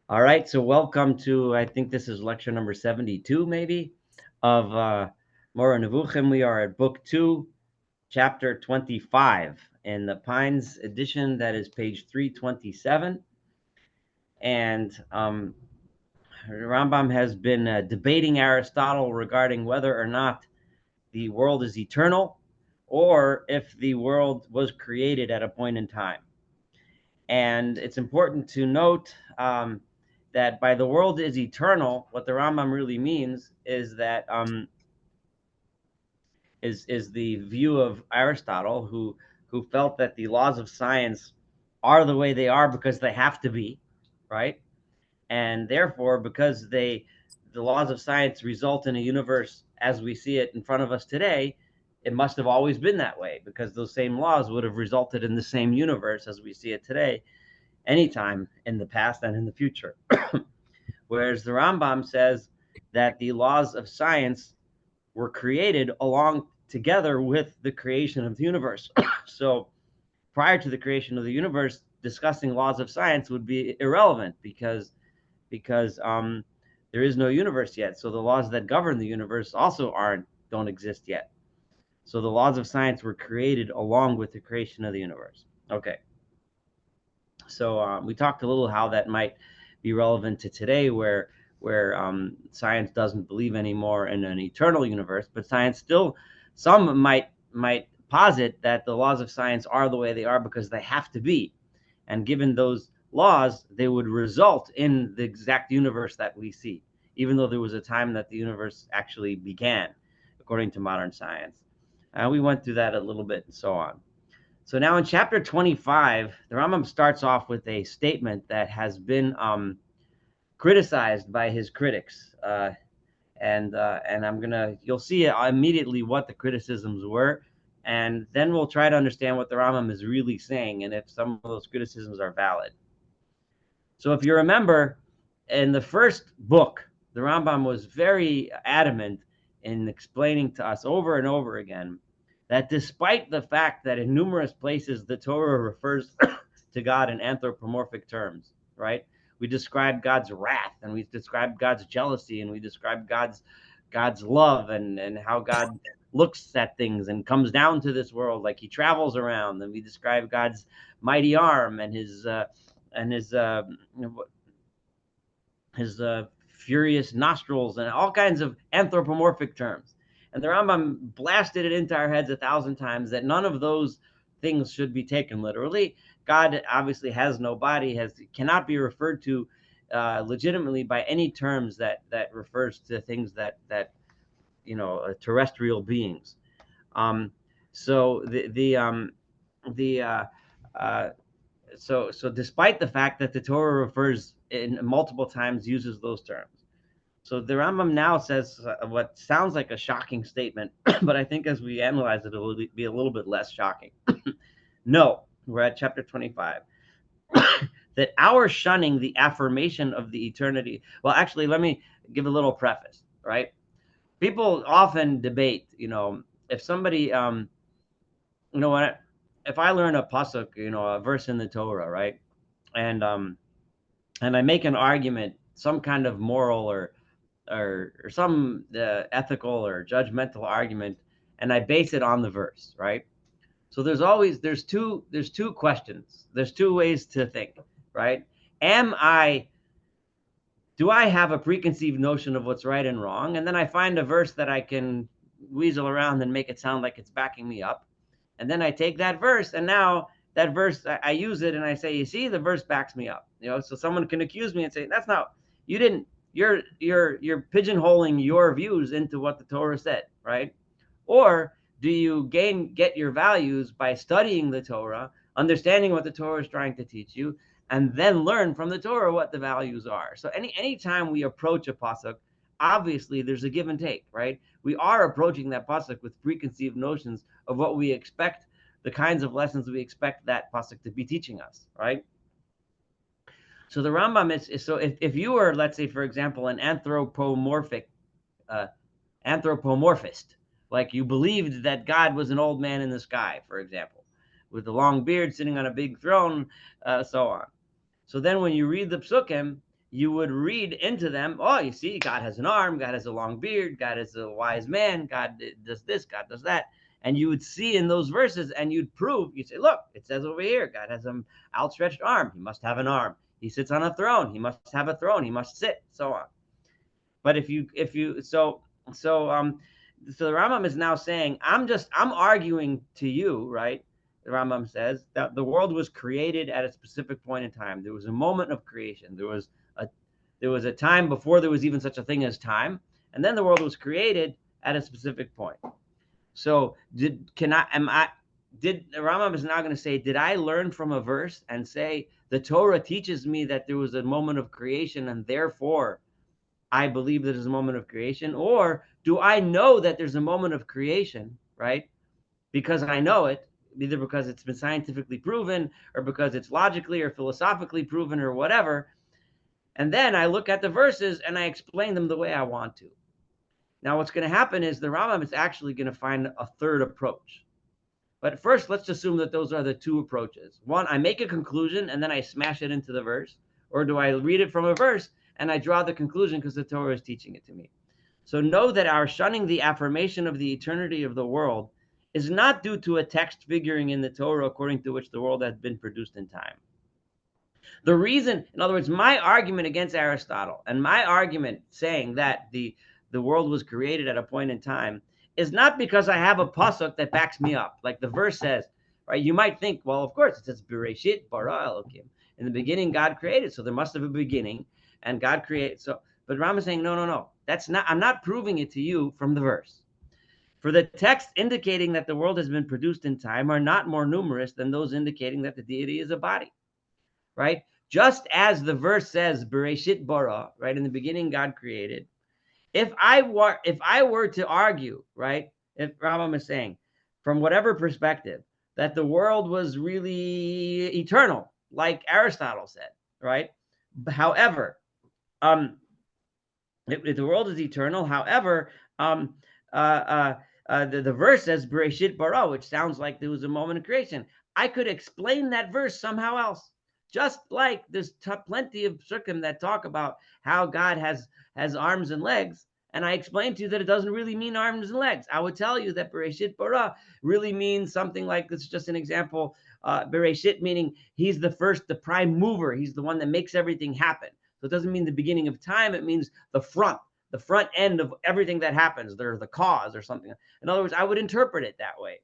All right, so welcome to, I think this is lecture number 72, maybe, of Mora Nevuchim. We are at book 2, chapter 25, in the Pines edition, that is page 327. And Rambam has been debating Aristotle regarding whether or not the world is eternal or if the world was created at a point in time. And it's important to note that by the world is eternal, what the Rambam really means is that is the view of Aristotle, who felt that the laws of science are the way they are because they have to be, right? And therefore, because the laws of science result in a universe as we see it in front of us today, it must have always been that way, because those same laws would have resulted in the same universe as we see it today anytime in the past and in the future. Whereas the Rambam says that the laws of science were created along together with the creation of the universe. So prior to the creation of the universe, discussing laws of science would be irrelevant because there is no universe yet. So the laws that govern the universe also don't exist yet. So the laws of science were created along with the creation of the universe. Okay. So we talked a little how that might be relevant to today, where science doesn't believe anymore in an eternal universe, but science still, some might posit that the laws of science are the way they are because they have to be, and given those laws, they would result in the exact universe that we see, even though there was a time that the universe actually began, according to modern science. We went through that a little bit and so on. So now in chapter 25, the Rambam starts off with a statement that has been criticized by his critics. And you'll see immediately what the criticisms were, and then we'll try to understand what the Rambam is really saying and if some of those criticisms are valid. So if you remember, in the first book, the Rambam was very adamant in explaining to us over and over again that despite the fact that in numerous places the Torah refers to God in anthropomorphic terms, right? We describe God's wrath, and we describe God's jealousy, and we describe God's love, and how God looks at things and comes down to this world like he travels around. And we describe God's mighty arm and his furious nostrils and all kinds of anthropomorphic terms. And the Rambam blasted it into our heads 1,000 times that none of those things should be taken literally. God obviously has no body, cannot be referred to legitimately by any terms that refers to things that terrestrial beings. Um, so the so despite the fact that the Torah refers in multiple times, uses those terms. So the Rambam now says what sounds like a shocking statement, but I think as we analyze it, it will be a little bit less shocking. No, we're at chapter 25. That our shunning the affirmation of the eternity. Well, actually, let me give a little preface, right? People often debate, if somebody, what, if I learn a pasuk, a verse in the Torah, right? And I make an argument, some kind of moral or some ethical or judgmental argument, and I base it on the verse, right? So there's two questions. There's two ways to think, right? Do I have a preconceived notion of what's right and wrong? And then I find a verse that I can weasel around and make it sound like it's backing me up. And then I take that verse, and now that verse, I use it and I say, you see, the verse backs me up. So someone can accuse me and say, that's not, you didn't, you're pigeonholing your views into what the Torah said, right? Or do you get your values by studying the Torah, understanding what the Torah is trying to teach you, and then learn from the Torah what the values are? So any time we approach a pasuk, obviously there's a give and take, right? We are approaching that pasuk with preconceived notions of what we expect, the kinds of lessons we expect that pasuk to be teaching us, right? So the Rambam is so if you were, let's say, for example, an anthropomorphist, like you believed that God was an old man in the sky, for example, with a long beard sitting on a big throne, so on. So then when you read the psukim, you would read into them, oh, you see, God has an arm, God has a long beard, God is a wise man, God does this, God does that. And you would see in those verses, and you'd prove, you'd say, look, it says over here, God has an outstretched arm. He must have an arm. He sits on a throne. He must have a throne. He must sit, so on. But so the Rambam is now saying, I'm arguing to you, right? The Rambam says that the world was created at a specific point in time. There was a moment of creation. There was a time before there was even such a thing as time, and then the world was created at a specific point. So the Rambam is now going to say, did I learn from a verse and say the Torah teaches me that there was a moment of creation and therefore I believe that there's a moment of creation? Or do I know that there's a moment of creation, right? Because I know it, either because it's been scientifically proven or because it's logically or philosophically proven or whatever. And then I look at the verses and I explain them the way I want to. Now, what's going to happen is the Rambam is actually going to find a third approach. But first, let's assume that those are the two approaches. One, I make a conclusion and then I smash it into the verse. Or do I read it from a verse and I draw the conclusion because the Torah is teaching it to me? So know that our shunning the affirmation of the eternity of the world is not due to a text figuring in the Torah according to which the world has been produced in time. The reason, in other words, my argument against Aristotle and my argument saying that the world was created at a point in time is not because I have a pasuk that backs me up. Like the verse says, right? You might think, well, of course, it says, Bereshit bara Elokim. In the beginning, God created, so there must have a beginning, and God created. So, but Rambam is saying, no. That's not, I'm not proving it to you from the verse. For the text indicating that the world has been produced in time are not more numerous than those indicating that the deity is a body, right? Just as the verse says, Bereshit bara, right? In the beginning, God created. If I were to argue, right, if Rambam is saying, from whatever perspective, that the world was really eternal, like Aristotle said, right? However, if the world is eternal, however, the verse says Bereshit bara, which sounds like there was a moment of creation. I could explain that verse somehow else. Just like there's plenty of psukim that talk about how God has arms and legs, and I explained to you that it doesn't really mean arms and legs. I would tell you that Bereshit bara really means something like, this is just an example, Bereshit meaning he's the first, the prime mover. He's the one that makes everything happen. So it doesn't mean the beginning of time. It means the front end of everything that happens. They're the cause or something. In other words, I would interpret it that way.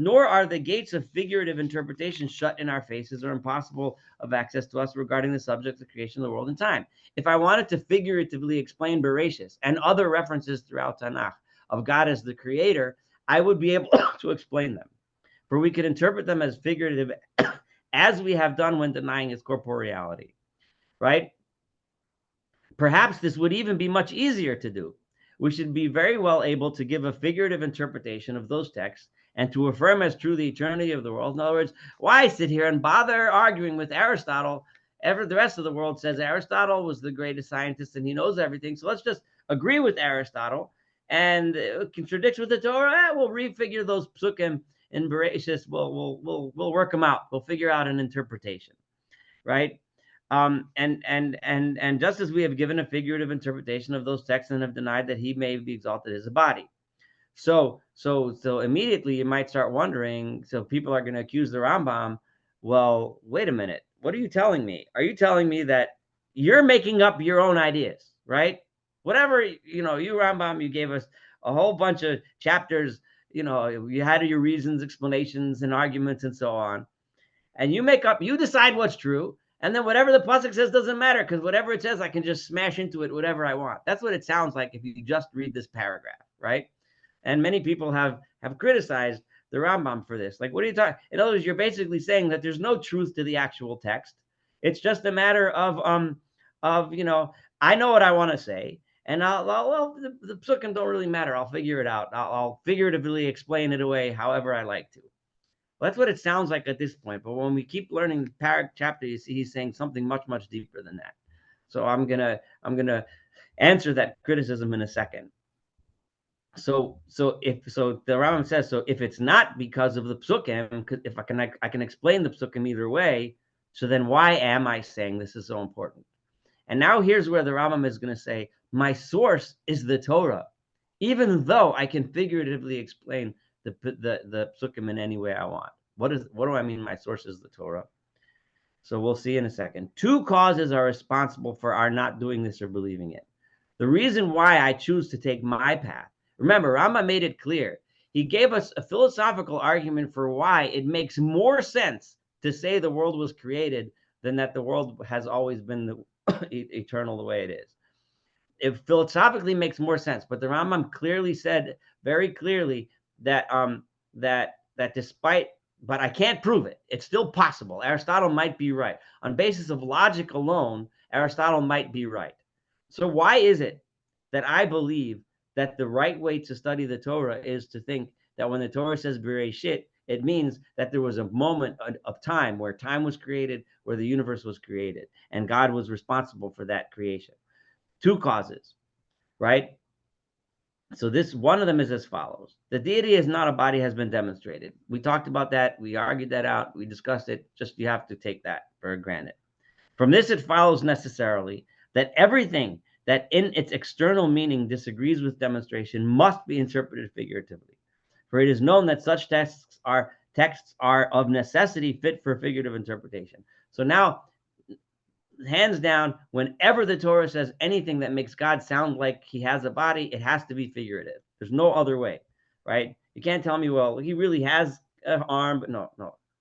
Nor are the gates of figurative interpretation shut in our faces or impossible of access to us regarding the subject of creation of the world and time. If I wanted to figuratively explain Bereshis and other references throughout Tanakh of God as the creator, I would be able to explain them. For we could interpret them as figurative as we have done when denying his corporeality, right? Perhaps this would even be much easier to do. We should be very well able to give a figurative interpretation of those texts and to affirm as true the eternity of the world. In other words, why sit here and bother arguing with Aristotle? The rest of the world says Aristotle was the greatest scientist and he knows everything. So let's just agree with Aristotle, and it contradicts with the Torah. We'll refigure those psukim in Bereshis. We'll work them out. We'll figure out an interpretation, right? And just as we have given a figurative interpretation of those texts and have denied that he may be exalted as a body. So immediately you might start wondering, so people are going to accuse the Rambam, well, wait a minute, what are you telling me? Are you telling me that you're making up your own ideas, right? Whatever, you Rambam, you gave us a whole bunch of chapters, you had your reasons, explanations, and arguments and so on. And you decide what's true. And then whatever the pasuk says doesn't matter, because whatever it says, I can just smash into it whatever I want. That's what it sounds like if you just read this paragraph, right? And many people have criticized the Rambam for this. Like, what are you talking? In other words, you're basically saying that there's no truth to the actual text. It's just a matter of I know what I want to say, and the psukim don't really matter. I'll figure it out. I'll figuratively explain it away however I like to. Well, that's what it sounds like at this point. But when we keep learning the chapter, you see he's saying something much, much deeper than that. So I'm gonna answer that criticism in a second. So the Rambam says, so if it's not because of the psukim, if I can explain the psukim either way, so then why am I saying this is so important? And now here's where the Rambam is going to say, my source is the Torah, even though I can figuratively explain the psukim in any way I want. What do I mean my source is the Torah? So we'll see in a second. Two causes are responsible for our not doing this or believing it. The reason why I choose to take my path. Remember, Rambam made it clear. He gave us a philosophical argument for why it makes more sense to say the world was created than that the world has always been eternal the way it is. It philosophically makes more sense, but the Rambam clearly said very clearly that that despite, but I can't prove it. It's still possible. Aristotle might be right. On basis of logic alone, Aristotle might be right. So why is it that I believe that the right way to study the Torah is to think that when the Torah says Bereshit, it means that there was a moment of time where time was created, where the universe was created, and God was responsible for that creation. Two causes, right? So this, one of them is as follows. The deity is not a body has been demonstrated. We talked about that. We argued that out. We discussed it. Just you have to take that for granted. From this, it follows necessarily that everything that in its external meaning disagrees with demonstration must be interpreted figuratively. For it is known that such texts are of necessity fit for figurative interpretation. So now, hands down, whenever the Torah says anything that makes God sound like he has a body, it has to be figurative. There's no other way, right? You can't tell me, well, he really has an arm, but no,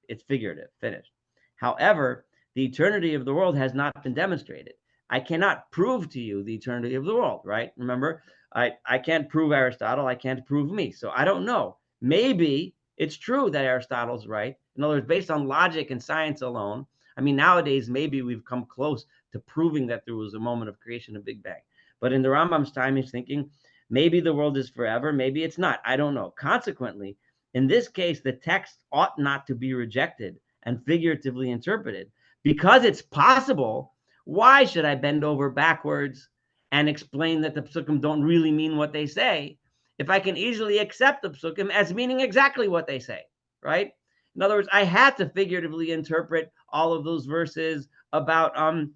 it's figurative, finished. However, the eternity of the world has not been demonstrated. I cannot prove to you the eternity of the world, right? Remember, I can't prove Aristotle, I can't prove me, so I don't know. Maybe it's true that Aristotle's right. In other words, based on logic and science alone, I mean, nowadays, maybe we've come close to proving that there was a moment of creation, a Big Bang. But in the Rambam's time, he's thinking, maybe the world is forever, maybe it's not. I don't know. Consequently, in this case, the text ought not to be rejected and figuratively interpreted. Because it's possible, why should I bend over backwards and explain that the psukim don't really mean what they say, if I can easily accept the psukim as meaning exactly what they say, right? In other words, I had to figuratively interpret all of those verses about God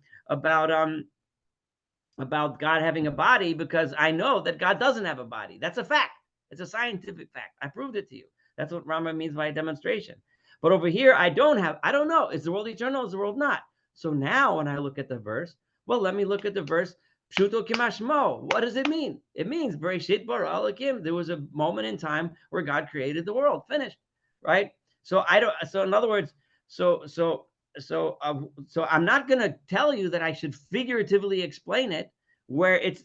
having a body, because I know that God doesn't have a body. That's a fact. It's a scientific fact. I proved it to you. That's what Rambam means by demonstration. But over here, I don't know. Is the world eternal? Is the world not? So now when I look at the verse, well, let me look at the verse. Pshuto kimashmo. What does it mean? It means Bereshit bara Elokim. There was a moment in time where God created the world. Finished, right? So I don't. So in other words, so I'm not going to tell you that I should figuratively explain it, where it's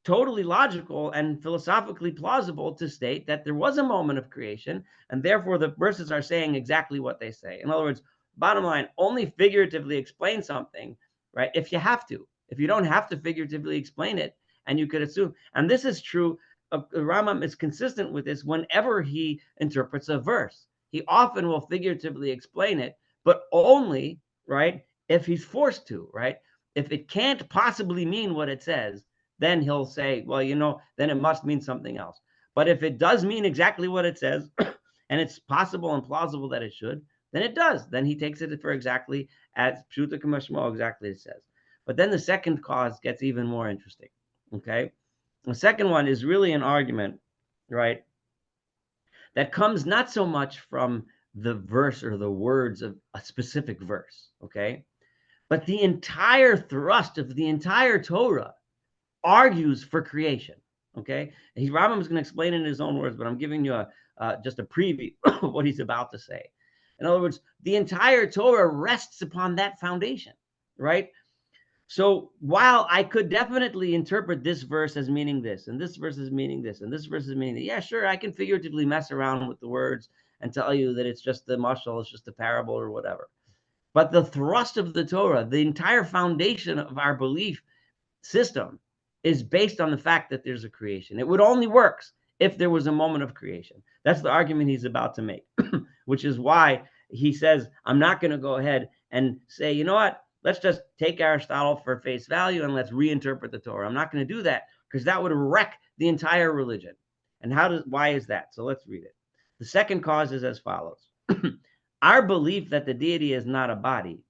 totally logical and philosophically plausible to state that there was a moment of creation, and therefore the verses are saying exactly what they say. In other words, bottom line, only figuratively explain something, right? If you have to. If you don't have to figuratively explain it, and you could assume, and this is true. Rambam is consistent with this whenever he interprets a verse. He often will figuratively explain it, but only, right, if he's forced to, right? If it can't possibly mean what it says, then he'll say, well, then it must mean something else. But if it does mean exactly what it says, and it's possible and plausible that it should, then it does. Then he takes it for exactly as Pshuta Kamashmo exactly it says. But then the second cause gets even more interesting, okay? The second one is really an argument, right, that comes not so much from the verse or the words of a specific verse, okay, but the entire thrust of the entire Torah argues for creation, okay? Rambam is going to explain it in his own words, but I'm giving you just a preview of what he's about to say. In other words, the entire Torah rests upon that foundation, right? So while I could definitely interpret this verse as meaning this, and this verse is meaning this, and this verse is meaning that, yeah, sure, I can figuratively mess around with the words and tell you that it's just the mashal, it's just a parable or whatever. But the thrust of the Torah, the entire foundation of our belief system, is based on the fact that there's a creation. It would only work if there was a moment of creation. That's the argument he's about to make, which is why he says, I'm not going to go ahead and say, you know what? Let's just take Aristotle for face value and let's reinterpret the Torah. I'm not going to do that, because that would wreck the entire religion. And why is that? So let's read it. The second cause is as follows. Our belief that the deity is not a body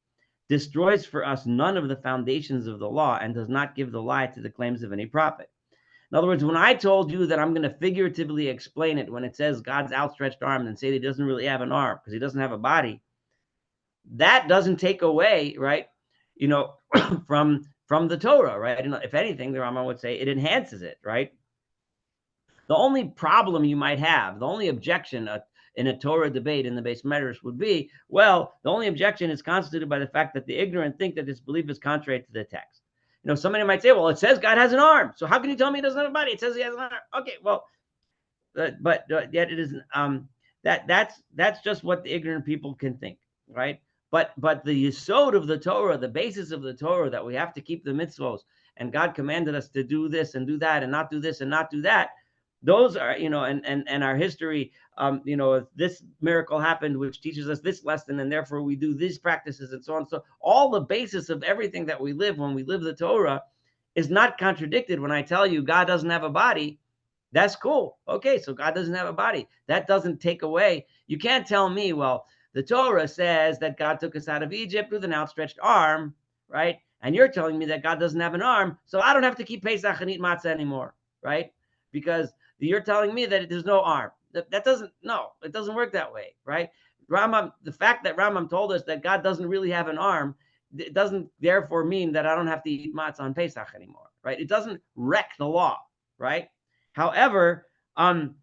destroys for us none of the foundations of the law and does not give the lie to the claims of any prophet. In other words, when I told you that I'm going to figuratively explain it when it says God's outstretched arm and say that he doesn't really have an arm because he doesn't have a body, that doesn't take away, right, from the Torah, right? And if anything, the Rambam would say it enhances it, right? The only problem you might have, the only objection in a Torah debate in the Beis Medrash would be, well, the only objection is constituted by the fact that the ignorant think that this belief is contrary to the text. Somebody might say, well, it says God has an arm, so how can you tell me he doesn't have a body? It says he has an arm. Okay, well, but yet it isn't. That's just what the ignorant people can think, right? But the yesod of the Torah, the basis of the Torah, that we have to keep the mitzvos, and God commanded us to do this and do that, and not do this and not do that. Those are, and our history, this miracle happened, which teaches us this lesson, and therefore we do these practices and so on. So all the basis of everything that we live when we live the Torah is not contradicted. When I tell you God doesn't have a body, that's cool. Okay, so God doesn't have a body. That doesn't take away. You can't tell me, well, the Torah says that God took us out of Egypt with an outstretched arm, right? And you're telling me that God doesn't have an arm, so I don't have to keep Pesach and eat matzah anymore, right? Because you're telling me that there's no arm. That doesn't, no, it doesn't work that way, right? Rambam, the fact that Rambam told us that God doesn't really have an arm, it doesn't therefore mean that I don't have to eat matzah on Pesach anymore, right? It doesn't wreck the law, right? However, on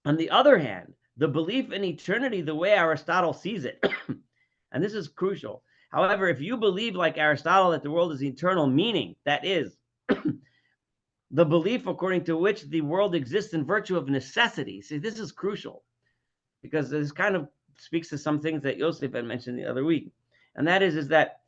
the other hand, the belief in eternity, the way Aristotle sees it, and this is crucial. However, if you believe like Aristotle that the world is eternal, meaning that is the belief according to which the world exists in virtue of necessity. See, this is crucial because this kind of speaks to some things that Yosef had mentioned the other week. And that is that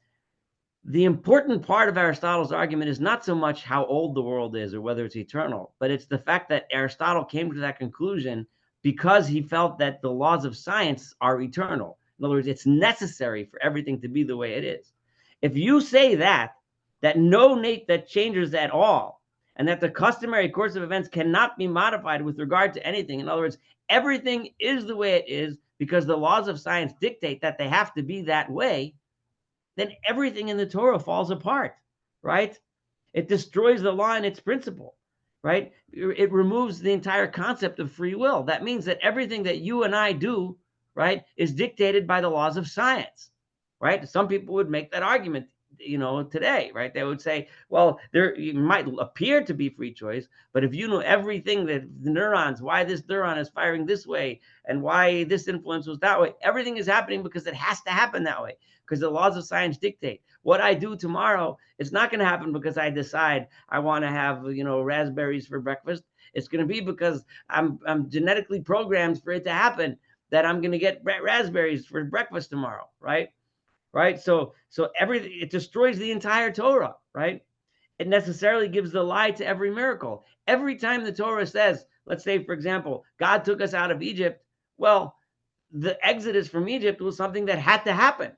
the important part of Aristotle's argument is not so much how old the world is or whether it's eternal, but it's the fact that Aristotle came to that conclusion because he felt that the laws of science are eternal. In other words, it's necessary for everything to be the way it is. If you say that that changes at all, and that the customary course of events cannot be modified with regard to anything. In other words, everything is the way it is because the laws of science dictate that they have to be that way, then everything in the Torah falls apart, right? It destroys the law and its principle, right? It removes the entire concept of free will. That means that everything that you and I do, right, is dictated by the laws of science, right? Some people would make that argument today, right? They would say, well, there might appear to be free choice, but if you know everything, that the neurons, why this neuron is firing this way and why this influence was that way, everything is happening because it has to happen that way, because the laws of science dictate. What I do tomorrow is not going to happen because I decide I want to have, raspberries for breakfast. It's going to be because I'm genetically programmed for it to happen, that I'm going to get raspberries for breakfast tomorrow, right? Right? So everything, it destroys the entire Torah, right? It necessarily gives the lie to every miracle. Every time the Torah says, let's say, for example, God took us out of Egypt, well, the exodus from Egypt was something that had to happen.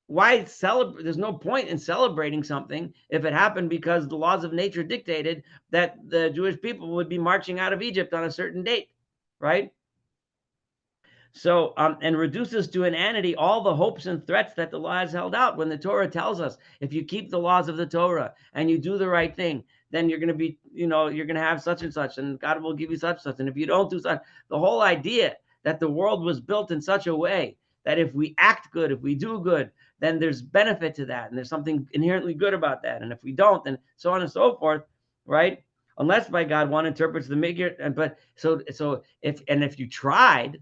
Why celebrate? There's no point in celebrating something if it happened because the laws of nature dictated that the Jewish people would be marching out of Egypt on a certain date, right? So, and reduces to inanity all the hopes and threats that the law has held out. When the Torah tells us, if you keep the laws of the Torah and you do the right thing, then you're going to be, you're going to have such and such, and God will give you such and such. And if you don't do such, the whole idea that the world was built in such a way that if we act good, if we do good, then there's benefit to that. And there's something inherently good about that. And if we don't, then so on and so forth, right? Unless by God, one interprets the Mikra, if you tried,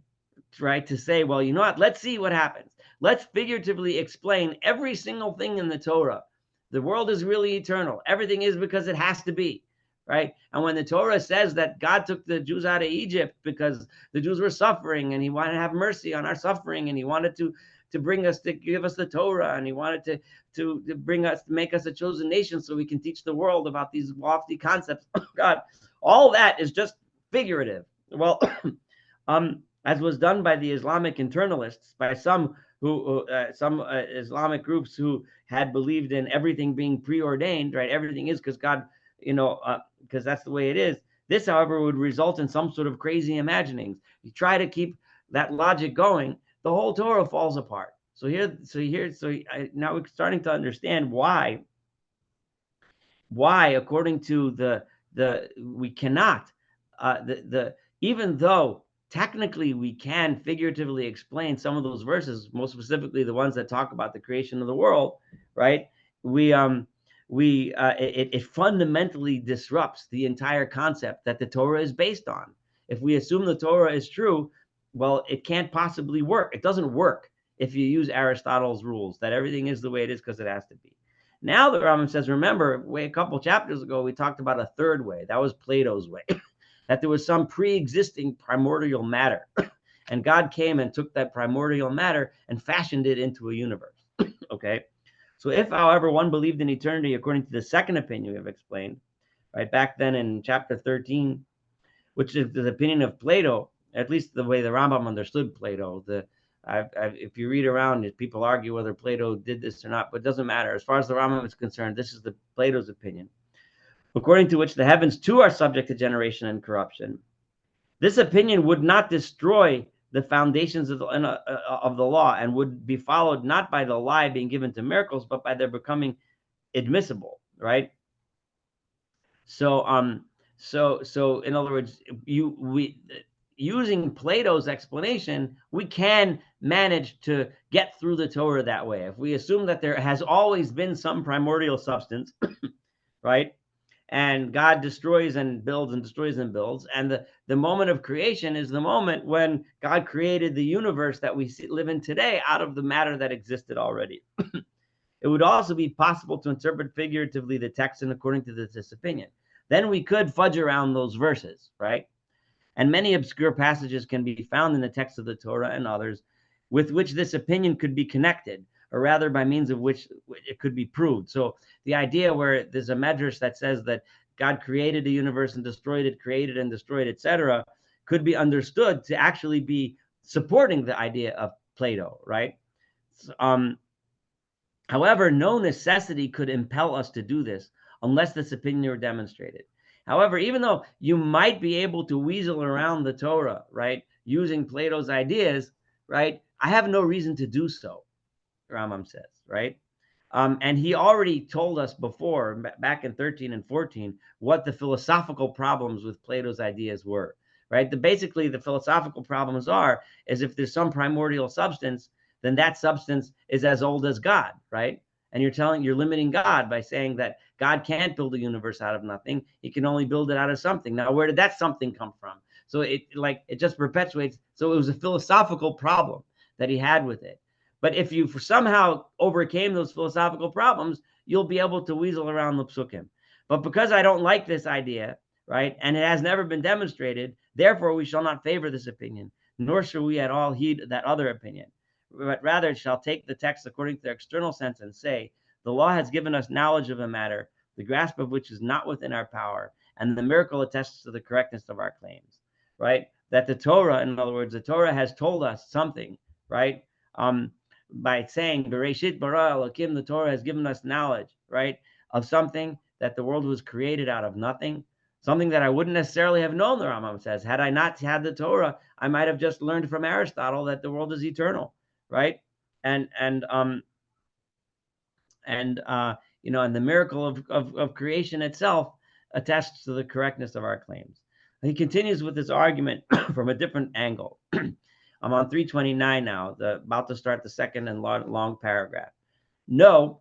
right, to say, well, you know what, let's see what happens. Let's figuratively explain every single thing in the Torah. The world is really eternal. Everything is because it has to be, right? And when the Torah says that God took the Jews out of Egypt because the Jews were suffering and he wanted to have mercy on our suffering, and he wanted to bring us, to give us the Torah, and he wanted to bring us, to make us a chosen nation so we can teach the world about these lofty concepts. God, all that is just figurative. Well, as was done by the Islamic internalists, by some Islamic groups who had believed in everything being preordained, right? Everything is because God, because that's the way it is. This, however, would result in some sort of crazy imaginings. You try to keep that logic going, the whole Torah falls apart. Now we're starting to understand why, according to we cannot, even though technically we can figuratively explain some of those verses, most specifically the ones that talk about the creation of the world, right? It fundamentally disrupts the entire concept that the Torah is based on. If we assume the Torah is true, well, it can't possibly work. It doesn't work if you use Aristotle's rules that everything is the way it is because it has to be. Now the Rambam says, remember, a couple chapters ago, we talked about a third way. That was Plato's way, that there was some pre-existing primordial matter. And God came and took that primordial matter and fashioned it into a universe. Okay? So if, however, one believed in eternity according to the second opinion we have explained, right, back then in chapter 13, which is the opinion of Plato, at least the way the Rambam understood Plato. If you read around, people argue whether Plato did this or not, but it doesn't matter. As far as the Rambam is concerned, this is Plato's opinion, according to which the heavens too are subject to generation and corruption. This opinion would not destroy the foundations of the law, and would be followed not by the lie being given to miracles, but by their becoming admissible, right? So in other words, using Plato's explanation, we can manage to get through the Torah that way. If we assume that there has always been some primordial substance, right? And God destroys and builds and destroys and builds. And the moment of creation is the moment when God created the universe that we live in today out of the matter that existed already. It would also be possible to interpret figuratively the text in according to this opinion. Then we could fudge around those verses, right? And many obscure passages can be found in the text of the Torah and others with which this opinion could be connected, or rather by means of which it could be proved. So the idea where there's a medrash that says that God created the universe and destroyed it, created and destroyed, etc., could be understood to actually be supporting the idea of Plato, right? However, no necessity could impel us to do this unless this opinion were demonstrated. However, even though you might be able to weasel around the Torah, right, using Plato's ideas, right, I have no reason to do so, Rambam says, right? And he already told us before, back in 13 and 14, what the philosophical problems with Plato's ideas were, right? Basically, the philosophical problems is if there's some primordial substance, then that substance is as old as God, right? And you're limiting God by saying that God can't build a universe out of nothing. He can only build it out of something. Now, where did that something come from? So it just perpetuates. So it was a philosophical problem that he had with it. But if you somehow overcame those philosophical problems, you'll be able to weasel around the psukim. But because I don't like this idea, right, and it has never been demonstrated, therefore we shall not favor this opinion, nor shall we at all heed that other opinion. But rather it shall take the text according to their external sense and say, the law has given us knowledge of a matter, the grasp of which is not within our power, and the miracle attests to the correctness of our claims, right? That the Torah, in other words, the Torah has told us something, right? By saying, Bereshit bara Elokim, the Torah has given us knowledge, right, of something that the world was created out of nothing, something that I wouldn't necessarily have known, the Rambam says. Had I not had the Torah, I might have just learned from Aristotle that the world is eternal, right? And the miracle of creation itself attests to the correctness of our claims. He continues with this argument from a different angle. I'm on 329 now, about to start the second and long paragraph. Know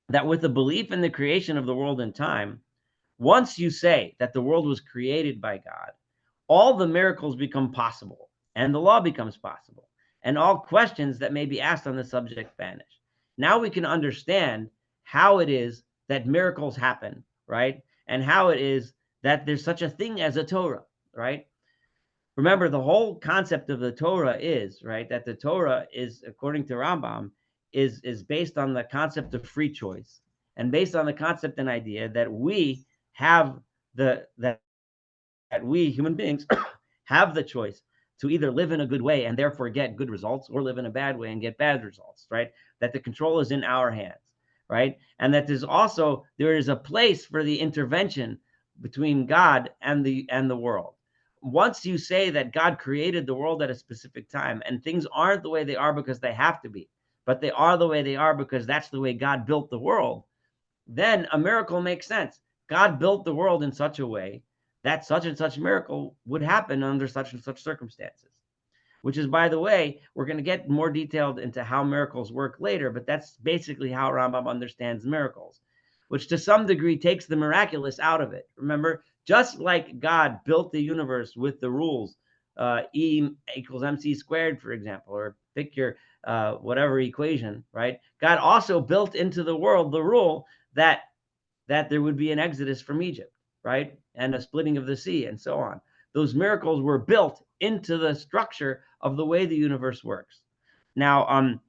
that with the belief in the creation of the world and time, once you say that the world was created by God, all the miracles become possible, and the law becomes possible, and all questions that may be asked on the subject vanish. Now we can understand how it is that miracles happen, right? And how it is that there's such a thing as a Torah, right? Remember, the whole concept of the Torah is, right, that the Torah is, according to Rambam, is based on the concept of free choice, and based on the concept and idea that we have that we human beings have the choice to either live in a good way and therefore get good results, or live in a bad way and get bad results, right? That the control is in our hands, right? And that there is a place for the intervention between God and the world. once you say that God created the world at a specific time and things aren't the way they are because they have to be, but they are the way they are because that's the way God built the world, then a miracle makes sense. God built the world in such a way that such and such miracle would happen under such and such circumstances. Which is, by the way, we're going to get more detailed into how miracles work later, but that's basically how Rambam understands miracles, which to some degree takes the miraculous out of it. Remember, just like God built the universe with the rules, E equals mc squared, for example, or pick your whatever equation, right? God also built into the world the rule that there would be an exodus from Egypt, right? And a splitting of the sea and so on. Those miracles were built into the structure of the way the universe works. Now,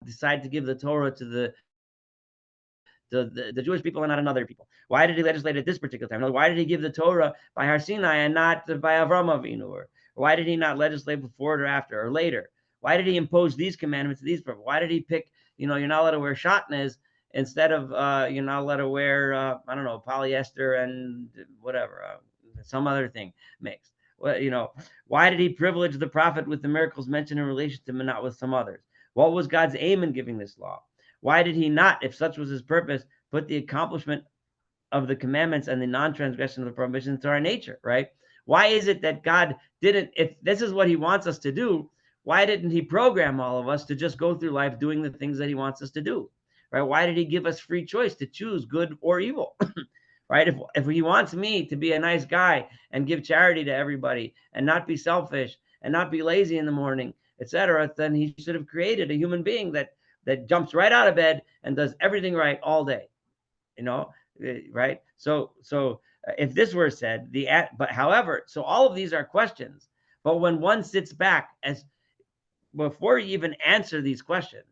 decide to give the Torah to the Jewish people and not another people? Why did he legislate at this particular time? Why did he give the Torah by Har Sinai and not by Avram Avinu? Or why did he not legislate before it or after or later? Why did he impose these commandments to these people? Why did he pick, you're not allowed to wear shatnez instead of, you're not allowed to wear, I don't know, polyester and whatever, some other thing mixed? Well, why did he privilege the prophet with the miracles mentioned in relation to him and not with some others? What was God's aim in giving this law? Why did he not, if such was his purpose, put the accomplishment of the commandments and the non-transgression of the prohibitions to our nature, right? Why is it that God didn't, if this is what he wants us to do, why didn't he program all of us to just go through life doing the things that he wants us to do, right? Why did he give us free choice to choose good or evil, right? If he wants me to be a nice guy and give charity to everybody and not be selfish and not be lazy in the morning, etc., then he should have created a human being that jumps right out of bed and does everything right all day, right? So if this were said, however, so all of these are questions, but when one sits back, as before you even answer these questions,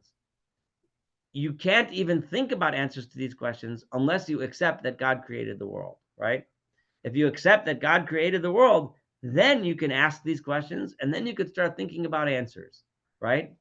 you can't even think about answers to these questions unless you accept that God created the world, right? If you accept that God created the world, then you can ask these questions and then you could start thinking about answers, right?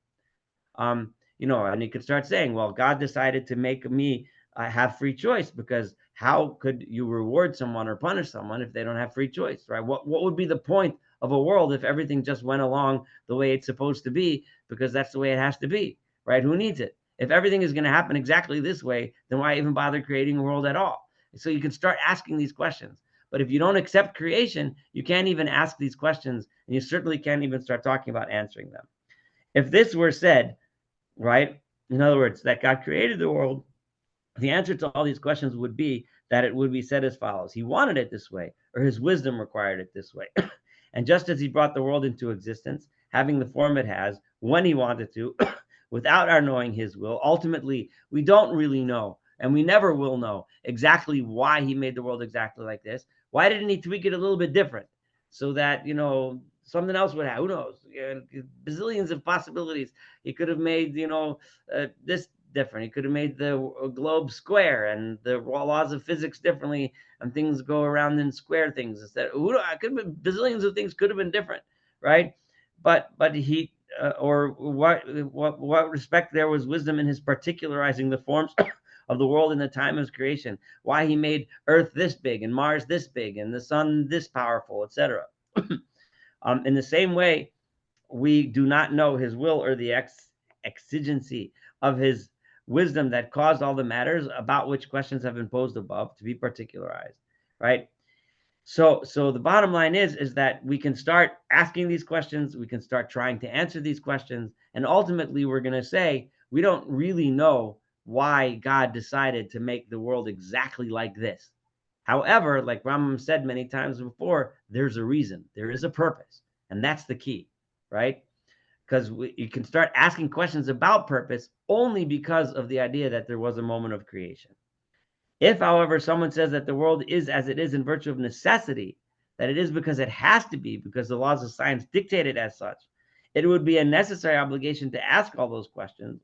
And you could start saying, well, God decided to make me have free choice, because how could you reward someone or punish someone if they don't have free choice, right? What would be the point of a world if everything just went along the way it's supposed to be, because that's the way it has to be, right? Who needs it? If everything is going to happen exactly this way, then why even bother creating a world at all? So you can start asking these questions. But if you don't accept creation, you can't even ask these questions, and you certainly can't even start talking about answering them. If this were said, right, in other words, that God created the world, the answer to all these questions would be that it would be said as follows: he wanted it this way, or his wisdom required it this way. And just as he brought the world into existence, having the form it has, when he wanted to, without our knowing his will, ultimately, we don't really know, and we never will know exactly why he made the world exactly like this. Why didn't he tweak it a little bit different so that, something else would happen? Who knows? Bazillions of possibilities. He could have made, this different. He could have made the globe square and the laws of physics differently, and things go around in square things instead. Could have been bazillions of things could have been different, right? But he or what respect there was wisdom in his particularizing the forms of the world in the time of his creation. Why he made Earth this big and Mars this big and the sun this powerful, etc. In the same way, we do not know his will or the exigency of his wisdom that caused all the matters about which questions have been posed above to be particularized, right? So the bottom line is that we can start asking these questions, we can start trying to answer these questions, and ultimately we're going to say we don't really know why God decided to make the world exactly like this. However, like Rambam said many times before, there's a reason, there is a purpose, and that's the key, right? Because you can start asking questions about purpose only because of the idea that there was a moment of creation. If, however, someone says that the world is as it is in virtue of necessity, that it is because it has to be, because the laws of science dictate it as such, it would be a necessary obligation to ask all those questions,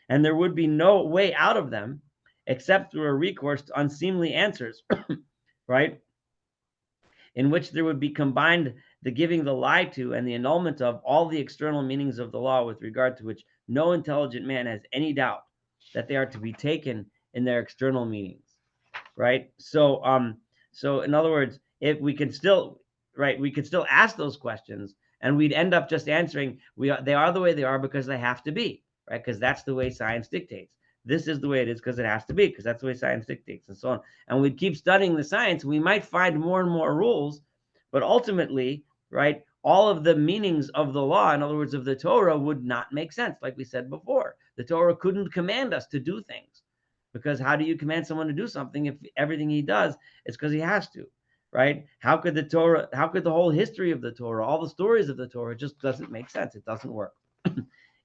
and there would be no way out of them except through a recourse to unseemly answers, right? In which there would be combined the giving the lie to and the annulment of all the external meanings of the law, with regard to which no intelligent man has any doubt that they are to be taken in their external meanings, right? So in other words, if we could still, right, we could still ask those questions, and we'd end up just answering, they are the way they are because they have to be, right? Because that's the way science dictates. This is the way it is because it has to be, because that's the way science dictates, and so on. And we'd keep studying the science. We might find more and more rules, but ultimately, right, all of the meanings of the law, in other words, of the Torah, would not make sense. Like we said before, the Torah couldn't command us to do things, because how do you command someone to do something if everything he does is because he has to, right? How could the whole history of the Torah, all the stories of the Torah, just doesn't make sense? It doesn't work.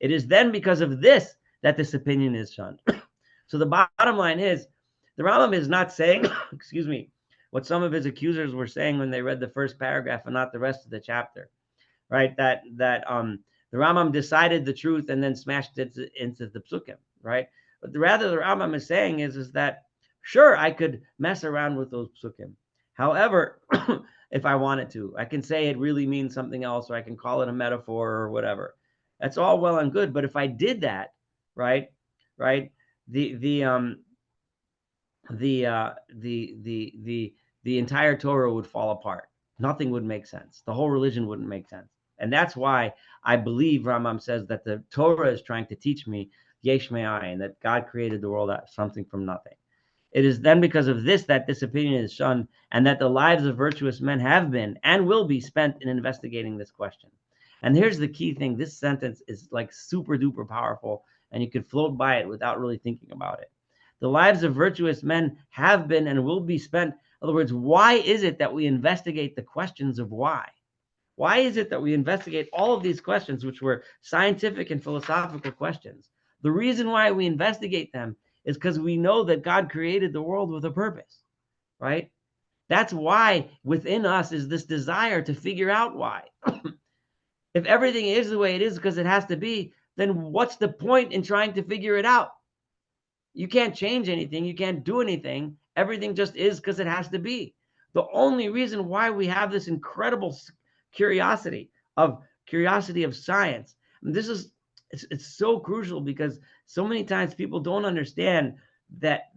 It is then because of this that this opinion is shunned. So the bottom line is, the Rambam is not saying, excuse me, what some of his accusers were saying when they read the first paragraph and not the rest of the chapter, right? That the Rambam decided the truth and then smashed it into the psukim, right? But rather, the Rambam is saying is that, sure, I could mess around with those psukim. However, if I wanted to, I can say it really means something else, or I can call it a metaphor or whatever. That's all well and good. But if I did that, right, the entire Torah would fall apart. Nothing would make sense. The whole religion wouldn't make sense. And that's why I believe Rambam says that the Torah is trying to teach me yesh me'ayin, that God created the world out of something from nothing. It is then because of this that this opinion is shunned, and that the lives of virtuous men have been and will be spent in investigating this question. And here's the key thing. This sentence is like super duper powerful, and you could float by it without really thinking about it. The lives of virtuous men have been and will be spent. In other words, why is it that we investigate the questions of why? Why is it that we investigate all of these questions, which were scientific and philosophical questions? The reason why we investigate them is because we know that God created the world with a purpose, right? That's why within us is this desire to figure out why. If everything is the way it is because it has to be, then what's the point in trying to figure it out? You can't change anything. You can't do anything. Everything just is because it has to be. The only reason why we have this incredible curiosity of science, and this is, it's so crucial, because so many times people don't understand that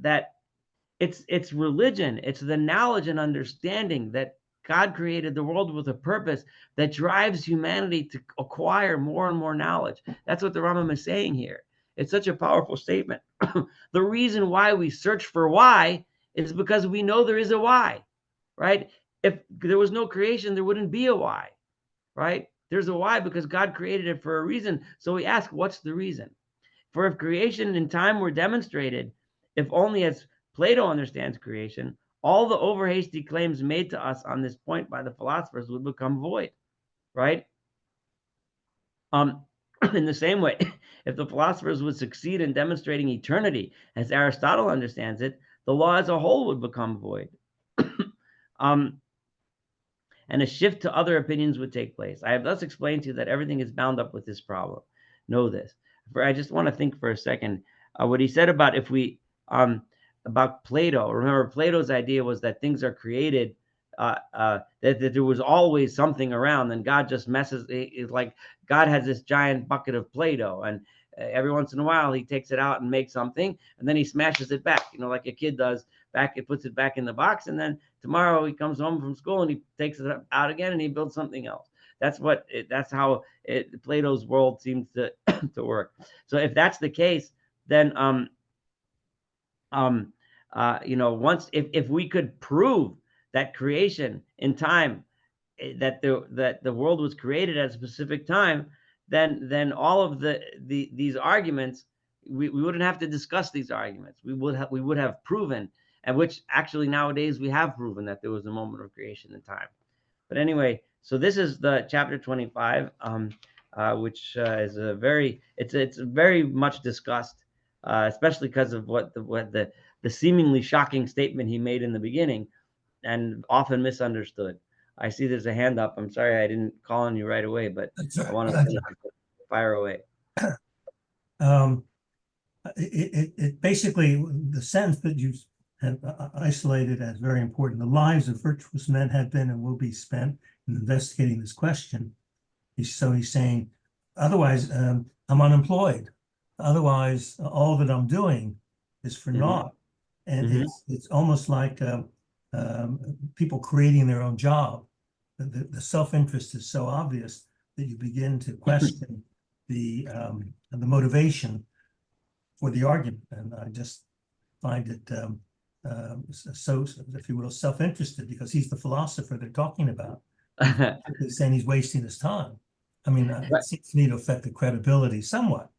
it's religion, it's the knowledge and understanding that God created the world with a purpose that drives humanity to acquire more and more knowledge. That's what the Rambam is saying here. It's such a powerful statement. The reason why we search for why is because we know there is a why, right? If there was no creation, there wouldn't be a why, right? There's a why because God created it for a reason. So we ask, what's the reason? For if creation and time were demonstrated, if only as Plato understands creation, all the over-hasty claims made to us on this point by the philosophers would become void, right? In the same way, if the philosophers would succeed in demonstrating eternity as Aristotle understands it, the law as a whole would become void. And a shift to other opinions would take place. I have thus explained to you that everything is bound up with this problem. Know this. I just want to think for a second. What he said about about Plato. Remember, Plato's idea was that things are created, that there was always something around, and God just messes. It's like God has this giant bucket of Play-Doh, and every once in a while he takes it out and makes something, and then he smashes it back, like a kid does. It puts it back in the box, and then tomorrow he comes home from school and he takes it out again and he builds something else. That's how Plato's world seems to to work. So if that's the case, then once if we could prove that creation in time, that the world was created at a specific time, then all of these arguments, we wouldn't have to discuss these arguments. We would have proven, and which actually nowadays we have proven, that there was a moment of creation in time. But anyway, so this is the chapter 25, which is it's very much discussed, especially because of what the seemingly shocking statement he made in the beginning, and often misunderstood. I see there's a hand up. I'm sorry I didn't call on you right away, but I want to fire away. It basically, the sentence that you have isolated as very important, the lives of virtuous men have been and will be spent in investigating this question. So he's saying, otherwise, I'm unemployed. Otherwise, all that I'm doing is for naught. And it's almost like people creating their own job. The self-interest is so obvious that you begin to question the motivation for the argument. And I just find it so, if you will, self-interested, because he's the philosopher they're talking about. He's saying he's wasting his time. I mean, it seems to me to affect the credibility somewhat.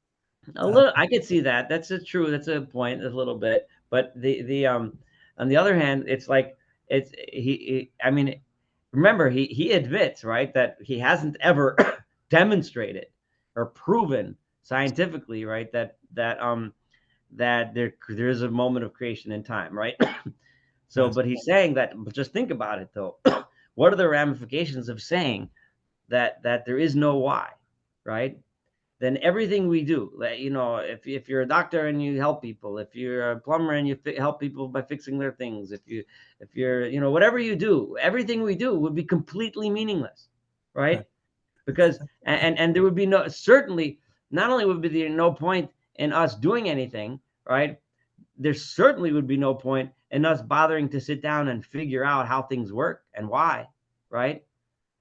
A little, I could see that. That's true. That's a point, a little bit. But the on the other hand, it's like I mean, remember he admits, right, that he hasn't ever demonstrated or proven scientifically, right, that there is a moment of creation in time, right? So, but he's saying that. But just think about it, though. What are the ramifications of saying that there is no why, right? Then everything we do, you know, if you're a doctor and you help people, if you're a plumber and you help people by fixing their things, if you're, you know, whatever you do, everything we do would be completely meaningless, right? Because and there would be certainly not only would there be no point in us doing anything, right? There certainly would be no point in us bothering to sit down and figure out how things work and why, right?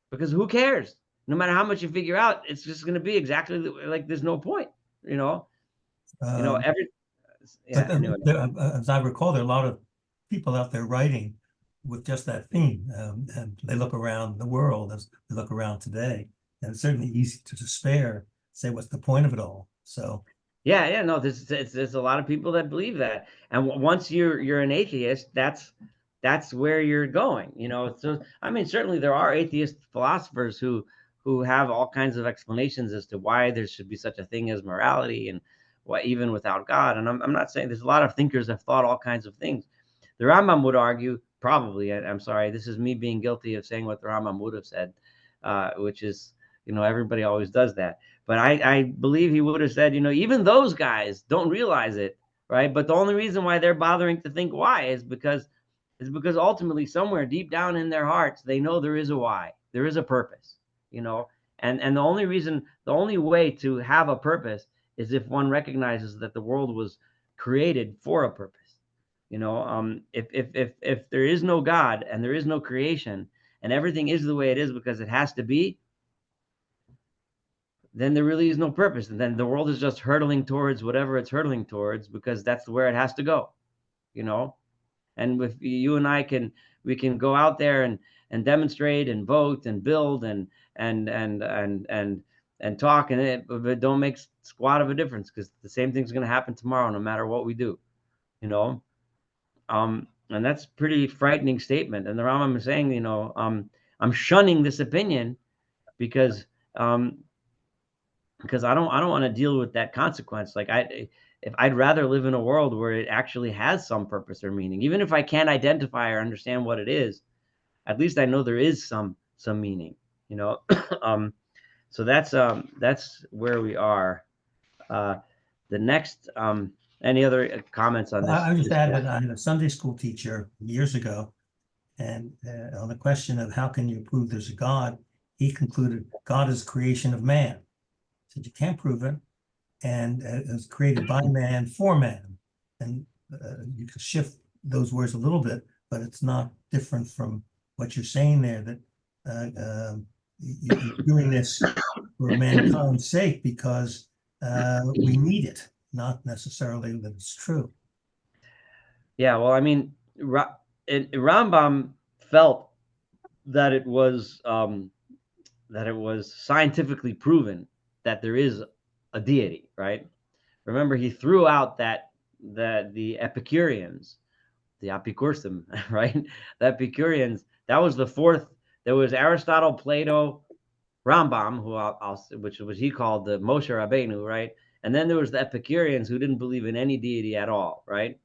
Because who cares? No matter how much you figure out, it's just going to be exactly like there's no point, you know. Anyway. As I recall, there are a lot of people out there writing with just that theme, and they look around the world as they look around today, and it's certainly easy to despair, say what's the point of it all. So no, there's a lot of people that believe that, and once you're an atheist, that's where you're going, you know. So I mean, certainly there are atheist philosophers who have all kinds of explanations as to why there should be such a thing as morality and why even without God. And I'm not saying, there's a lot of thinkers that have thought all kinds of things. The Rambam would argue, probably, I'm sorry, this is me being guilty of saying what the Rambam would have said, which is, you know, everybody always does that. But I believe he would have said, you know, even those guys don't realize it, right? But the only reason why they're bothering to think why is because ultimately somewhere deep down in their hearts, they know there is a why, there is a purpose, you know. And the only way to have a purpose is if one recognizes that the world was created for a purpose, you know. If there is no God and there is no creation and everything is the way it is because it has to be, then there really is no purpose, and then the world is just hurtling towards whatever it's hurtling towards because that's where it has to go, you know. And if you and I can go out there and demonstrate and vote and build and talk, and it don't make squat of a difference, because the same thing's going to happen tomorrow no matter what we do, you know. And that's pretty frightening statement. And the Rambam is saying, you know, I'm shunning this opinion because I don't want to deal with that consequence. Like I'd rather live in a world where it actually has some purpose or meaning, even if I can't identify or understand what it is. At least I know there is some meaning, you know. So that's where we are. The next, any other comments on this? I would just add that I had a Sunday school teacher years ago, and on the question of how can you prove there's a God, he concluded God is creation of man. He said you can't prove it, and it was created by man for man. And you can shift those words a little bit, but it's not different from what you're saying there, that you're doing this for mankind's sake because we need it, not necessarily that it's true. Yeah, well, I mean, Rambam felt that it was scientifically proven that there is a deity, right? Remember, he threw out the Epicureans, the Epicursim, right? The Epicureans, that was the fourth. There was Aristotle, Plato, Rambam, which was he called the Moshe Rabbeinu, right? And then there was the Epicureans, who didn't believe in any deity at all, right?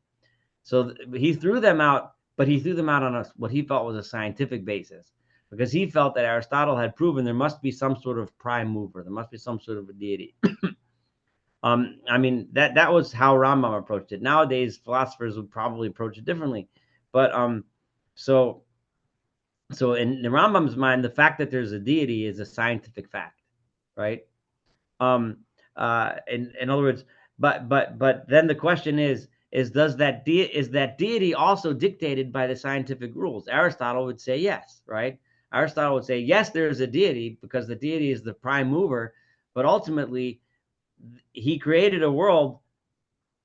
So he threw them out, but he threw them out on what he felt was a scientific basis, because he felt that Aristotle had proven there must be some sort of prime mover, there must be some sort of a deity. I mean, that was how Rambam approached it. Nowadays, philosophers would probably approach it differently. But so in the Rambam's mind, the fact that there's a deity is a scientific fact, right? In other words, but then the question is does that is that deity also dictated by the scientific rules? Aristotle would say yes, right? Aristotle would say yes, there is a deity because the deity is the prime mover, but ultimately he created a world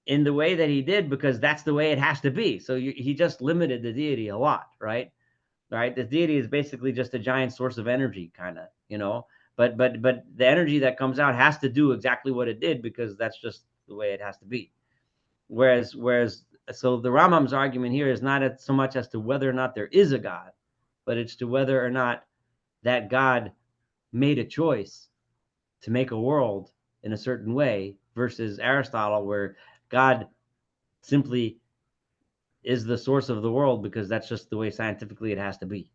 in the way that he did because that's the way it has to be. So he just limited the deity a lot, right? Right? The deity is basically just a giant source of energy, kind of, you know. But the energy that comes out has to do exactly what it did because that's just the way it has to be. Whereas so the Rambam's argument here is not so much as to whether or not there is a God, but it's to whether or not that God made a choice to make a world in a certain way versus Aristotle, where God simply is the source of the world because that's just the way scientifically it has to be,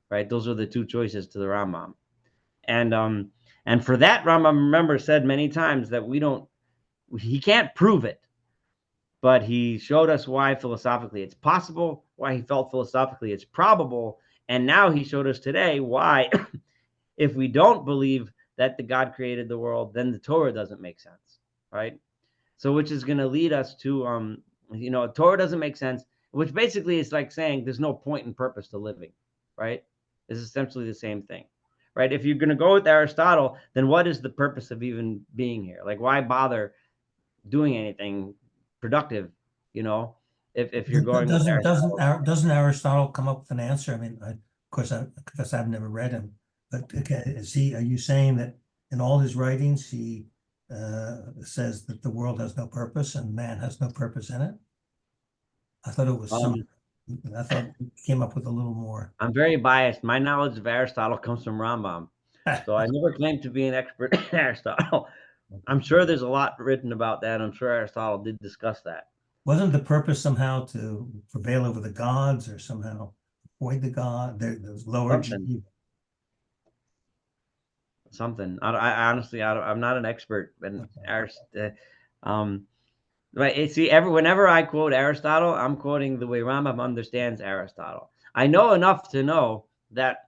right? Those are the two choices to the Rambam. And for that, Rambam, remember, said many times that he can't prove it, but he showed us why philosophically it's possible, why he felt philosophically it's probable, and now he showed us today why if we don't believe that the God created the world, then the Torah doesn't make sense, right? So which is going to lead us to, Torah doesn't make sense, which basically is like saying there's no point and purpose to living, right? It's essentially the same thing, right? If you're going to go with Aristotle, then what is the purpose of even being here? Like, why bother doing anything productive, if you're going with Aristotle? Doesn't Aristotle come up with an answer? I mean, of course, I've never read him, but are you saying that in all his writings, he says that the world has no purpose and man has no purpose in it? I thought it was I thought he came up with a little more. I'm very biased. My knowledge of Aristotle comes from Rambam. So I never claimed to be an expert in Aristotle. I'm sure there's a lot written about that. I'm sure Aristotle did discuss that. Wasn't the purpose somehow to prevail over the gods or somehow avoid the god, those lower something. I honestly, I'm not an expert, but right. See, whenever I quote Aristotle, I'm quoting the way Rambam understands Aristotle. I know enough to know that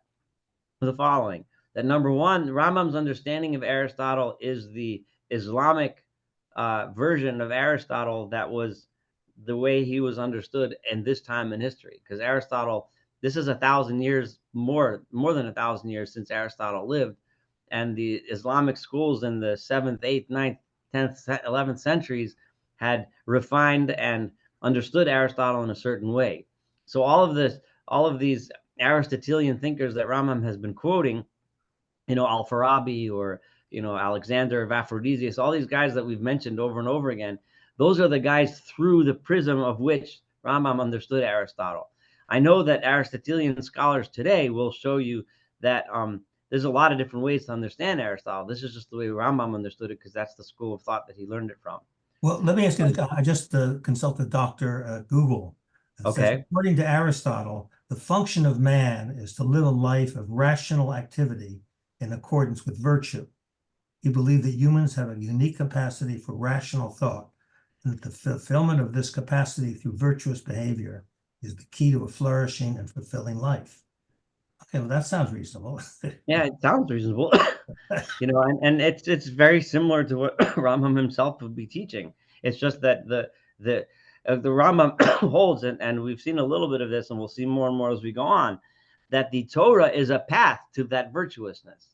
the following: that number one, Rambam's understanding of Aristotle is the Islamic version of Aristotle that was the way he was understood in this time in history. Because Aristotle, this is 1,000 years more than 1,000 years since Aristotle lived. And the Islamic schools in the 7th, 8th, 9th, 10th, 11th centuries had refined and understood Aristotle in a certain way. So all of these Aristotelian thinkers that Rambam has been quoting, Al-Farabi or, Alexander of Aphrodisias, all these guys that we've mentioned over and over again, those are the guys through the prism of which Rambam understood Aristotle. I know that Aristotelian scholars today will show you that there's a lot of different ways to understand Aristotle. This is just the way Rambam understood it because that's the school of thought that he learned it from. Well, let me ask you this. I just consulted Dr. Google. Okay. Says, according to Aristotle, the function of man is to live a life of rational activity in accordance with virtue. He believed that humans have a unique capacity for rational thought, and that the fulfillment of this capacity through virtuous behavior is the key to a flourishing and fulfilling life. Okay, well, that sounds reasonable. Yeah, it sounds reasonable. And it's very similar to what Rambam himself would be teaching. It's just that the Rambam holds, and we've seen a little bit of this, and we'll see more and more as we go on, that the Torah is a path to that virtuousness.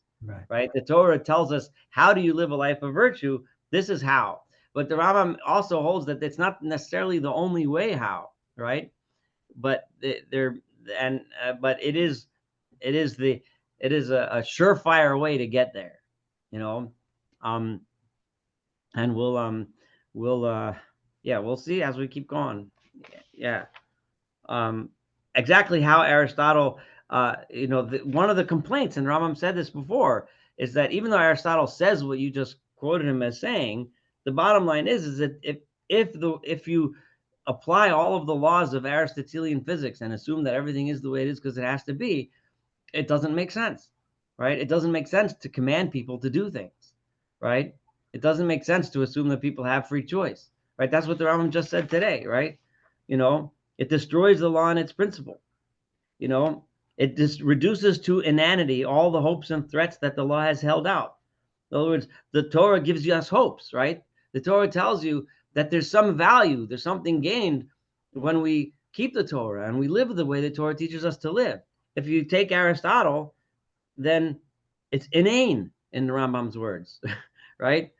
Right? The Torah tells us, how do you live a life of virtue? This is how. But the Rambam also holds that it's not necessarily the only way how, right? But it is a surefire way to get there, and we'll see as we keep going. Yeah. Exactly how Aristotle, one of the complaints, and Rambam said this before, is that even though Aristotle says what you just quoted him as saying, the bottom line is that if you apply all of the laws of Aristotelian physics and assume that everything is the way it is because it has to be, it doesn't make sense, right? It doesn't make sense to command people to do things, right? It doesn't make sense to assume that people have free choice, right? That's what the Rambam just said today, right? It destroys the law and its principle. It just reduces to inanity all the hopes and threats that the law has held out. In other words, the Torah gives us hopes, right? The Torah tells you that there's some value, there's something gained when we keep the Torah and we live the way the Torah teaches us to live. If you take Aristotle, then it's inane, in the Rambam's words, right?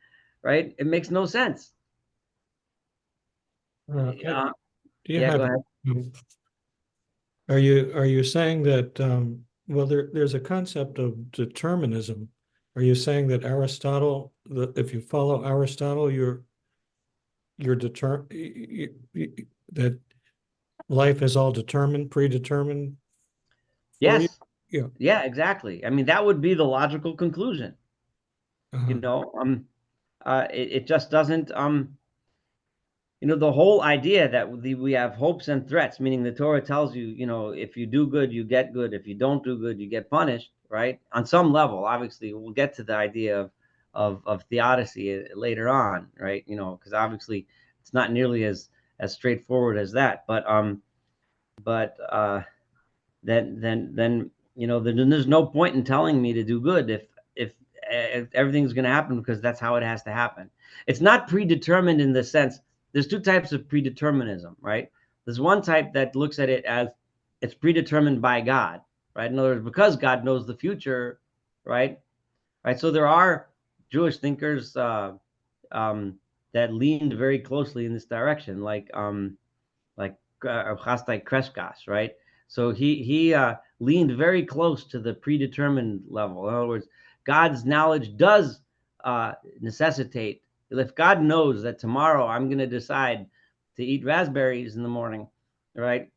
It makes no sense. Go Go ahead. Are you saying that well, there's a concept of determinism? Are you saying that Aristotle, if you follow Aristotle, you're that life is all determined, predetermined? Yes. Yeah. Yeah, exactly. I mean, that would be the logical conclusion. It just doesn't. The whole idea that we have hopes and threats, meaning the Torah tells you, if you do good, you get good. If you don't do good, you get punished, right? On some level, obviously, we'll get to the idea of theodicy later on, right? Because obviously it's not nearly as straightforward as that. But then there's no point in telling me to do good if everything's going to happen because that's how it has to happen. It's not predetermined in the sense. There's two types of predeterminism, right? There's one type that looks at it as it's predetermined by God, right? In other words, because God knows the future, right? So there are Jewish thinkers that leaned very closely in this direction, like Chastai Kreskas, right? So he leaned very close to the predetermined level. In other words, God's knowledge does necessitate. If God knows that tomorrow I'm going to decide to eat raspberries in the morning, right,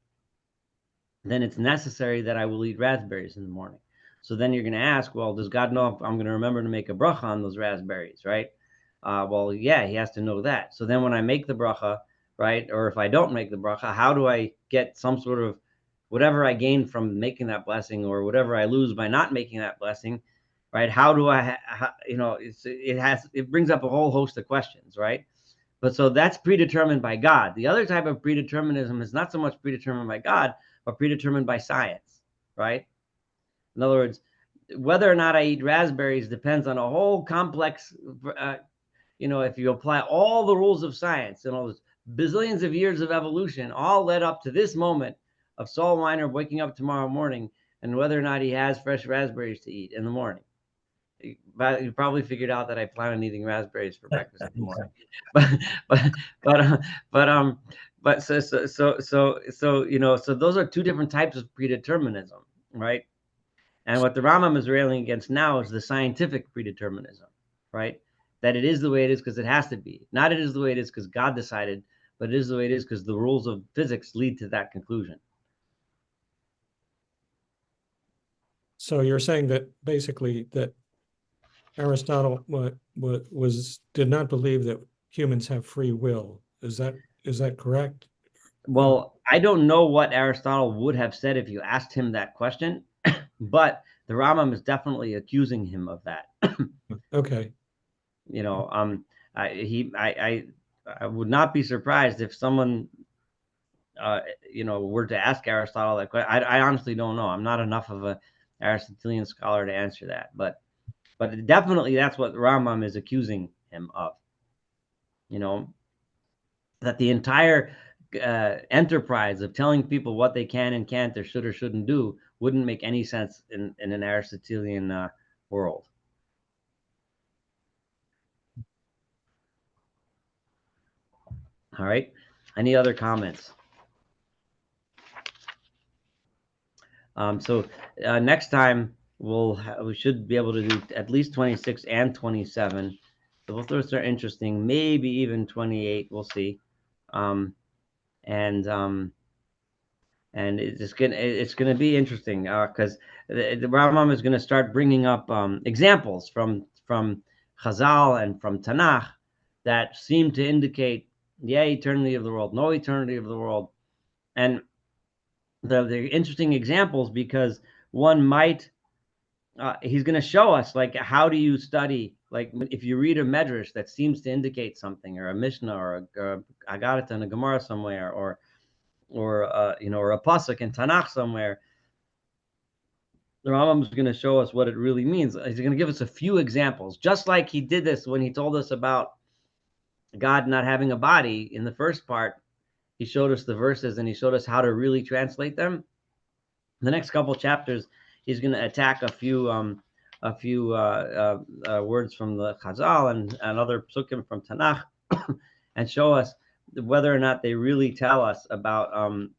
then it's necessary that I will eat raspberries in the morning. So then you're going to ask, well, does God know if I'm going to remember to make a bracha on those raspberries, right? Well, yeah, he has to know that. So then when I make the bracha, right, or if I don't make the bracha, how do I get some sort of whatever I gain from making that blessing or whatever I lose by not making that blessing, right? How do I, it brings up a whole host of questions, right? But so that's predetermined by God. The other type of predeterminism is not so much predetermined by God, but predetermined by science, right? In other words, whether or not I eat raspberries depends on a whole complex, if you apply all the rules of science and all those bazillions of years of evolution, all led up to this moment of Saul Weiner waking up tomorrow morning and whether or not he has fresh raspberries to eat in the morning. But you probably figured out that I plan on eating raspberries for breakfast in the morning. But so those are two different types of predeterminism, right? And what the Rambam is railing against now is the scientific predeterminism, right? That it is the way it is because it has to be. Not it is the way it is because God decided, but it is the way it is because the rules of physics lead to that conclusion. So you're saying that basically that Aristotle did not believe that humans have free will. Is that correct? Well, I don't know what Aristotle would have said if you asked him that question, but the Rambam is definitely accusing him of that. Okay. I would not be surprised if someone were to ask Aristotle that question. I honestly don't know. I'm not enough of a Aristotelian scholar to answer that, but definitely that's what Rambam is accusing him of. That the entire enterprise of telling people what they can and can't or should or shouldn't do wouldn't make any sense in an Aristotelian world. All right. Any other comments? So next time we should be able to do at least 26 and 27. So both those are interesting. Maybe even 28. We'll see. And it's gonna be interesting because the Rambam is gonna start bringing up examples from Chazal and from Tanakh that seem to indicate eternity of the world, no eternity of the world, and they're interesting examples because one might he's going to show us, like, how do you study, like, if you read a medrash that seems to indicate something, or a mishnah, or a Agadah in a Gemara somewhere, or you know, or a pasuk in Tanakh somewhere. The Rambam is going to show us what it really means. He's going to give us a few examples, just like he did this when he told us about God not having a body in the first part. He showed us the verses and he showed us how to really translate them. In the next couple chapters, he's going to attack a few words from the Chazal and other psukim from Tanakh, and show us whether or not they really tell us about an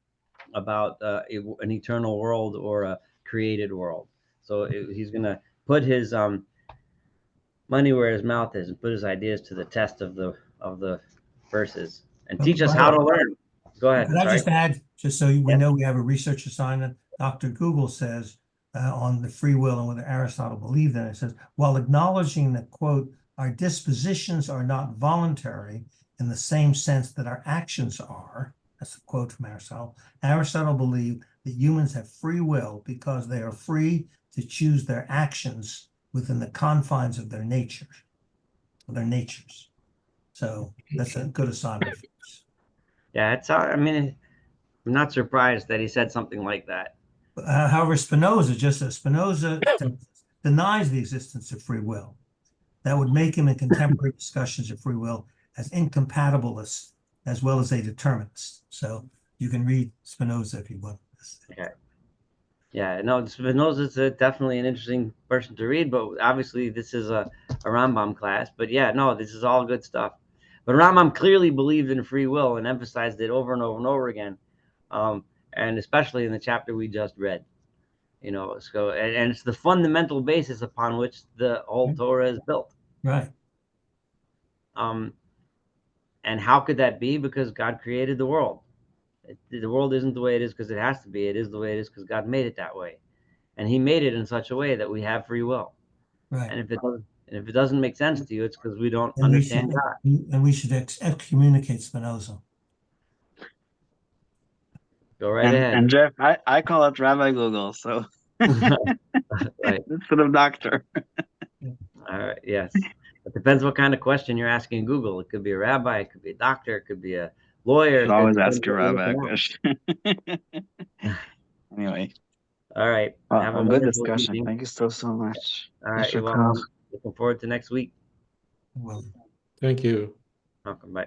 eternal world or a created world. So he's going to put his money where his mouth is and put his ideas to the test of the verses and teach us how to learn. Go ahead. Could I just add, just so we know we have a research assignment, Dr. Google says on the free will and whether Aristotle believed in it, says, while acknowledging that, quote, our dispositions are not voluntary in the same sense that our actions are, that's a quote from Aristotle, Aristotle believed that humans have free will because they are free to choose their actions within the confines of their natures. So that's a good assignment for us. Yeah, it's. I mean, I'm not surprised that he said something like that. However, Spinoza denies the existence of free will. That would make him in contemporary discussions of free will as incompatibilist as well as a determinist. So you can read Spinoza if you want. Okay. Yeah, no, Spinoza is definitely an interesting person to read, but obviously this is a Rambam class. But yeah, no, this is all good stuff. But Rambam clearly believed in free will and emphasized it over and over and over again, and especially in the chapter we just read. You know, so and it's the fundamental basis upon which the whole Torah is built. Right. And how could that be? Because God created the world. The world isn't the way it is because it has to be. It is the way it is because God made it that way, and He made it in such a way that we have free will. Right. And if it doesn't make sense to you, it's because we don't understand God. And we should excommunicate Spinoza. Go right ahead. And Jeff, I call it Rabbi Google, so right. instead of doctor. All right. Yes. It depends what kind of question you're asking Google. It could be a rabbi, it could be a doctor, it could be a lawyer. You always ask your rabbi question. Anyway. All right. Have a good discussion. Evening. Thank you so much. All right. You're welcome. Looking forward to next week. Well, Thank you. Welcome. Bye.